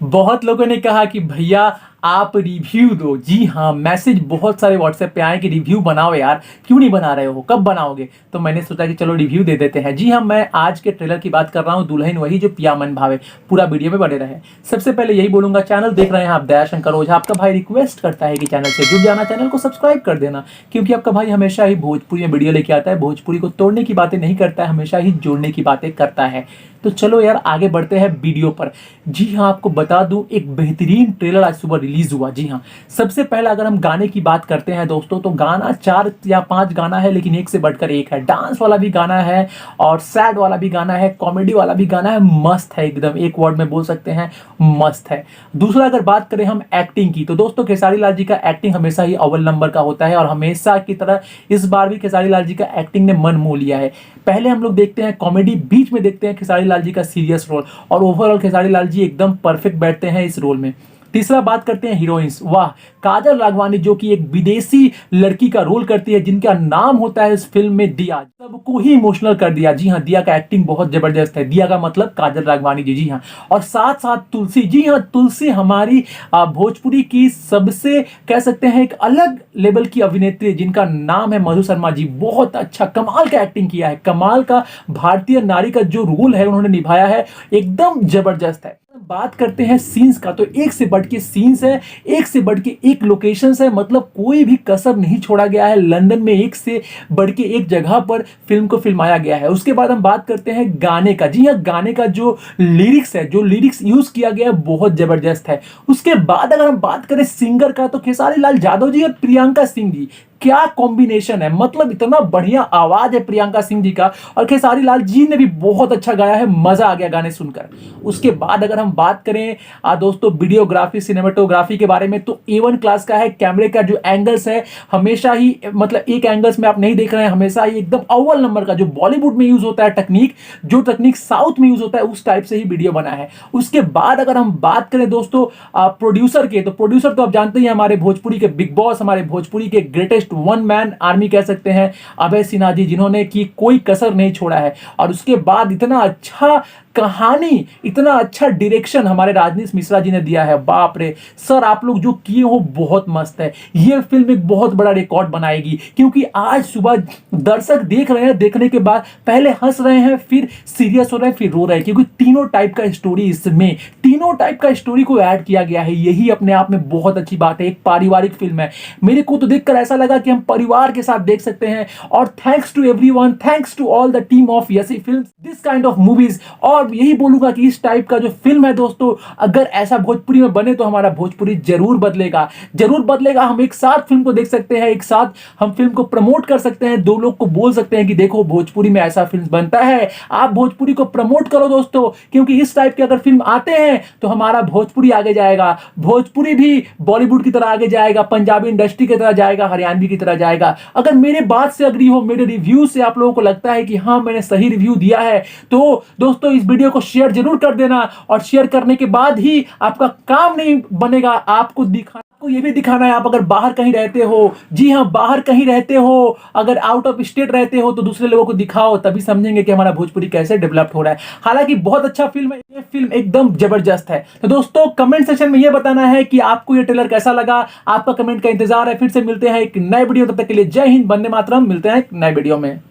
बहुत लोगों ने कहा कि भैया आप रिव्यू दो। जी हाँ, मैसेज बहुत सारे व्हाट्सएप पे आए कि रिव्यू बनाओ यार, क्यों नहीं बना रहे हो, कब बनाओगे। तो मैंने सोचा कि चलो रिव्यू दे देते हैं। जी हाँ, मैं आज के ट्रेलर की बात कर रहा हूँ, दुल्हन वही जो पिया मन भावे। पूरा वीडियो में बने रहे। सबसे पहले यही बोलूंगा, चैनल देख रहे हैं आप दयाशंकर ओझा, आपका भाई रिक्वेस्ट करता है कि चैनल से जुड़ जाना, चैनल को सब्सक्राइब कर देना, क्योंकि आपका भाई हमेशा ही भोजपुरी में वीडियो लेके आता है। भोजपुरी को तोड़ने की बातें नहीं करता है, हमेशा ही जोड़ने की बातें करता है। तो चलो यार आगे बढ़ते हैं वीडियो पर। जी हाँ, आपको बता दूं एक बेहतरीन ट्रेलर आज सुबह रिलीज हुआ। जी हाँ, सबसे पहले अगर हम गाने की बात करते हैं दोस्तों, तो गाना 4 या 5 गाना है, लेकिन एक से बढ़कर एक है। डांस वाला भी गाना है और सैड वाला भी गाना है, कॉमेडी वाला भी गाना है। मस्त है एकदम, एक वर्ड में बोल सकते हैं मस्त है। दूसरा अगर बात करें हम एक्टिंग की, तो दोस्तों खेसारी लाल जी का एक्टिंग हमेशा ही अव्वल नंबर का होता है और हमेशा की तरह इस बार भी खेसारी लाल जी का एक्टिंग ने मन मोह लिया है। पहले हम लोग देखते हैं कॉमेडी, बीच में देखते हैं खेसारी लाल जी का सीरियस रोल, और ओवरऑल खेसारी लाल जी एकदम परफेक्ट बैठते हैं इस रोल में। तीसरा बात करते हैं हीरोइंस। वाह, काजल राघवानी जो कि एक विदेशी लड़की का रोल करती है, जिनका नाम होता है इस फिल्म में दिया, सबको ही इमोशनल कर दिया। जी हाँ, दिया का एक्टिंग बहुत जबरदस्त है। दिया का मतलब काजल राघवानी जी। जी हाँ, और साथ साथ तुलसी। जी हाँ, तुलसी हमारी भोजपुरी की सबसे कह सकते हैं एक अलग लेवल की अभिनेत्री, जिनका नाम है मधु शर्मा जी। बहुत अच्छा कमाल का एक्टिंग किया है, कमाल का भारतीय नारी का जो रोल है उन्होंने निभाया है, एकदम जबरदस्त है। बात करते हैं सीन्स का, तो एक से बढ़ के सीन्स है, एक से बढ़ के एक लोकेशंस है, मतलब कोई भी कसर नहीं छोड़ा गया है। लंदन में एक से बढ़ के एक जगह पर फिल्म को फिल्माया गया है। उसके बाद हम बात करते हैं गाने का। जी हाँ, गाने का जो लिरिक्स है, जो लिरिक्स यूज किया गया है, बहुत जबरदस्त है। उसके बाद अगर हम बात करें सिंगर का, तो खेसारी लाल यादव जी और प्रियंका सिंह जी, क्या कॉम्बिनेशन है, मतलब इतना बढ़िया आवाज है प्रियंका सिंह जी का, और खेसारी लाल जी ने भी बहुत अच्छा गाया है, मजा आ गया गाने सुनकर। उसके बाद अगर हम बात करें दोस्तों वीडियोग्राफी, सिनेमेटोग्राफी के बारे में, तो A1 क्लास का है। कैमरे का जो एंगल्स है हमेशा ही, मतलब एक एंगल्स में आप नहीं देख रहे हैं, हमेशा ही एकदम अव्वल नंबर का, जो बॉलीवुड में यूज होता है टेक्निक, जो टेक्निक साउथ में यूज होता है, उस टाइप से ही वीडियो बना है। उसके बाद अगर हम बात करें दोस्तों प्रोड्यूसर के, तो प्रोड्यूसर तो आप जानते ही हमारे भोजपुरी के बिग बॉस, हमारे भोजपुरी के ग्रेटेस्ट वन मैन आर्मी कह सकते हैं, अभय सिन्हा जी, जिन्होंने की कोई कसर नहीं छोड़ा है। और उसके बाद इतना अच्छा कहानी, इतना अच्छा डायरेक्शन हमारे राजनीश मिश्रा जी ने दिया है। बाप रे सर, आप लोग जो किए हो बहुत मस्त है। यह फिल्म एक बहुत बड़ा रिकॉर्ड बनाएगी, क्योंकि आज सुबह दर्शक देख रहे हैं, देखने के बाद पहले हंस रहे हैं, फिर सीरियस हो रहे हैं, फिर रो रहे हैं, क्योंकि तीनों टाइप का स्टोरी, इसमें तीनों टाइप का स्टोरी को ऐड किया गया है। यही अपने आप में बहुत अच्छी बात है। एक पारिवारिक फिल्म है, मेरे को तो देखकर ऐसा लगा कि हम परिवार के साथ देख सकते हैं। और thanks to everyone, thanks to all the team of यसी films, this kind of movies. और यही बोलूंगा कि इस टाइप का जो फिल्म है दोस्तों, अगर ऐसा भोजपुरी में बने तो हमारा भोजपुरी जरूर बदलेगा, जरूर बदलेगा। हम एक साथ फिल्म को देख सकते हैं, एक साथ हम फिल्म को प्रमोट कर सकते हैं, दो लोग को बोल सकते हैं कि देखो भोजपुरी में ऐसा फिल्म बनता है, आप भोजपुरी को प्रमोट करो दोस्तों, क्योंकि इस टाइप के अगर फिल्म आते हैं तो हमारा भोजपुरी आगे जाएगा, भोजपुरी भी बॉलीवुड की तरह आगे जाएगा, पंजाबी इंडस्ट्री की तरह जाएगा, हरियाणवी की तरह जाएगा। अगर मेरे बात से अग्री हो, मेरे रिव्यू से आप लोगों को लगता है कि हाँ मैंने सही रिव्यू दिया है, तो दोस्तों इस वीडियो को शेयर जरूर कर देना। और शेयर करने के बाद ही आपका काम नहीं बनेगा, आपको ये भी दिखाना है, आप अगर बाहर कहीं रहते हो, जी हाँ बाहर कहीं रहते हो, अगर आउट ऑफ स्टेट रहते हो, तो दूसरे लोगों को दिखाओ, तभी समझेंगे कि हमारा भोजपुरी कैसे डेवलप हो रहा है। हालांकि बहुत अच्छा फिल्म है, ये फिल्म एकदम जबरदस्त है। तो दोस्तों कमेंट सेक्शन में ये बताना है कि आपको ये ट्रेलर कैसा लगा, आपका कमेंट का इंतजार है। फिर से मिलते हैं एक नए वीडियो, तब तक के लिए जय हिंद, वंदे मातरम। मिलते हैं एक नए वीडियो में।